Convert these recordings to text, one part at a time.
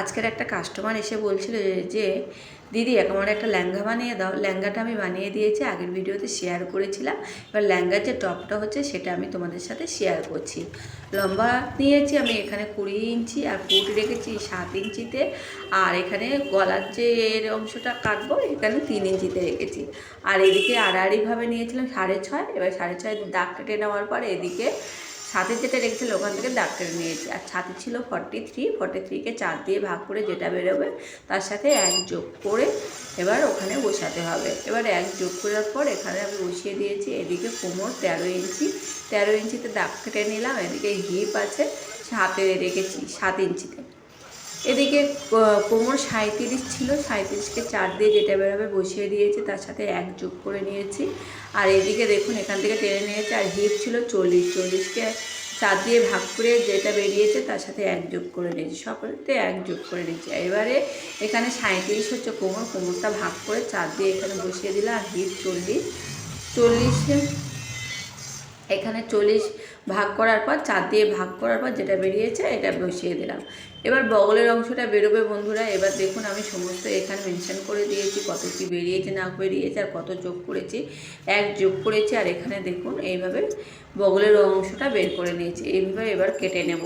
আজকের একটা কাস্টমার এসে বলছিল যে দিদি আমার একটা লেহেঙ্গা বানিয়ে দাও। লেহেঙ্গাটা আমি বানিয়ে দিয়েছি, আগের ভিডিওতে শেয়ার করেছিলাম। এবার লেহেঙ্গার যে টপটা হচ্ছে সেটা আমি তোমাদের সাথে শেয়ার করছি। লম্বা নিয়েছি আমি এখানে 20 ইঞ্চি, আর ফুট রেখেছি 7 ইঞ্চিতে, আর এখানে গলার যে এর অংশটা কাটবো এখানে 3 ইঞ্চিতে রেখেছি। আর এদিকে আড়াআড়িভাবে নিয়েছিলাম 6.5। এবার 6.5 দাগ কেটে নেওয়ার পর এদিকে ছাতে যেটা রেখেছিল ওখান থেকে দাগ কেটে নিয়েছি। আর ছাতে ছিল 43কে 4 দিয়ে ভাগ করে যেটা বেরোবে তার সাথে 1 যোগ করে এবার ওখানে বসাতে হবে। এবার 1 যোগ করার পর এখানে আমি বসিয়ে দিয়েছি। এদিকে কোমর 13 ইঞ্চি, 13 ইঞ্চিতে দাগ কেটে নিলাম। এদিকে হিপ আছে হাতে রেখেছি 7 ইঞ্চিতে। এদিকে কোমর 37 ছিল, 37কে 4 দিয়ে যেটা বেরোবে বসিয়ে দিয়েছি, তার সাথে 1 যোগ করে নিয়েছি। আর এদিকে দেখুন এখান থেকে টেনে নিয়েছি। আর হিপ ছিল 40কে 4 দিয়ে ভাগ করে যেটা বেরিয়েছে তার সাথে 1 যোগ করে নিয়েছি, সকলতে 1 যোগ করে নিয়েছি। এবারে এখানে 37 হচ্ছে কোমরটা ভাগ করে 4 দিয়ে এখানে বসিয়ে দিলাম। আর হিপ 40 এখানে 40 ভাগ করার পর 4 দিয়ে ভাগ করার পর যেটা বেরিয়েছে এটা বসিয়ে দিলাম। এবার বগলের অংশটা বেরোবে বন্ধুরা। এবার দেখুন আমি সমস্ত এখানে মেনশন করে দিয়েছি কত কি বেরিয়েছে না বেরিয়েছে আর কত যোগ করেছি। 1 যোগ করেছি। আর এখানে দেখুন এইভাবে বগলের অংশটা বের করে নিয়েছি। এইভাবে এবার কেটে নেব।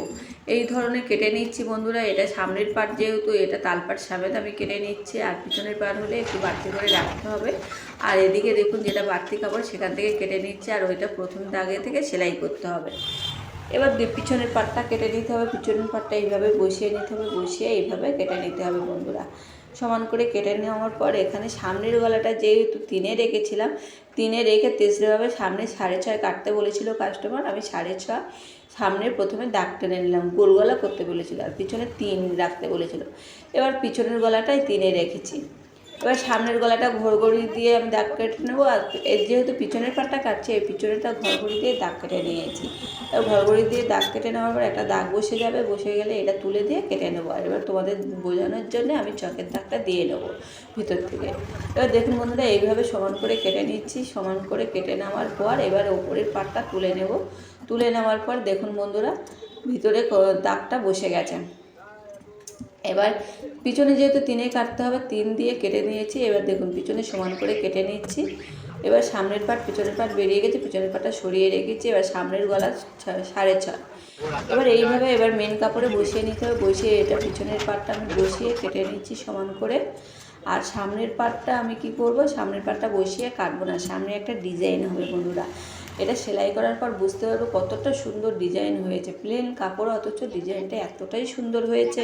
এই ধরনের কেটে নিচ্ছি বন্ধুরা। এটা সামনের পার্ট, যেহেতু এটা তালপাট সমেত আমি কেটে নিচ্ছি। আর পিছনের পার্ট হলে একটু বাড়তি করে রাখতে হবে। আর এদিকে দেখুন যেটা বাড়তি কাপড় সেখান থেকে কেটে নিচ্ছি। আর ওইটা প্রথম দাগে থেকে সেলাই করতে হবে। এবার পিছনের পাটটা কেটে নিতে হবে। পিছনের পাটটা এইভাবে বসিয়ে নিতে হবে, বসিয়ে এইভাবে কেটে নিতে হবে বন্ধুরা। সমান করে কেটে নেওয়ার পর এখানে সামনের গলাটা যেহেতু 3-এ রেখেছিলাম, 3-এ রেখে তেসরাভাবে সামনে 6.5 কাটতে বলেছিল কাস্টমার। আমি 6.5 সামনে প্রথমে দাগ টেনে নিলাম, গোল গলা করতে বলেছিল। আর পিছনে 3 রাখতে বলেছিল। এবার পিছনের গলাটাই 3-এ রেখেছি। এবার সামনের গলাটা ঘড়ঘড়ি দিয়ে আমি দাগ কেটে নেবো। আর যেহেতু পিছনের পাটটা কাটছে, এই পিছনেরটা ঘড়ঘড়ি দিয়ে দাগ কেটে নিয়েছি। এবার ঘড়ঘড়ি দিয়ে দাগ কেটে নেওয়ার পর একটা দাগ বসে যাবে, বসে গেলে এটা তুলে দিয়ে কেটে নেবো। আর এবার তোমাদের বোঝানোর জন্য আমি চকের দাগটা দিয়ে নেবো ভিতর থেকে। এবার দেখুন বন্ধুরা এইভাবে সমান করে কেটে নিচ্ছি। সমান করে কেটে নেওয়ার পর এবার ওপরের পাটটা তুলে নেব। তুলে নেওয়ার পর দেখুন বন্ধুরা ভিতরে দাগটা বসে গেছে। এবার পিছনে যেহেতু 3-এ কাটতে হবে, 3 দিয়ে কেটে নিয়েছি। এবার দেখুন পিছনে সমান করে কেটে নিচ্ছি। এবার সামনের পাট পিছনের পাট বেরিয়ে গেছে, পিছনের পাটটা সরিয়ে রেখেছি। এবার সামনের গলা 6.5। এবার এইভাবে এবার মেন কাপড়ে বসিয়ে নিতে হবে। বসিয়ে এটা পিছনের পাটটা আমি বসিয়ে কেটে নিচ্ছি সমান করে। আর সামনের পাটটা আমি কি করব, সামনের পাটটা বসিয়ে কাটবো না, সামনে একটা ডিজাইন হবে বন্ধুরা। এটা সেলাই করার পর বুঝতে পারবো কতটা সুন্দর ডিজাইন হয়েছে। প্লেন কাপড় অথচ ডিজাইনটা এতটাই সুন্দর হয়েছে।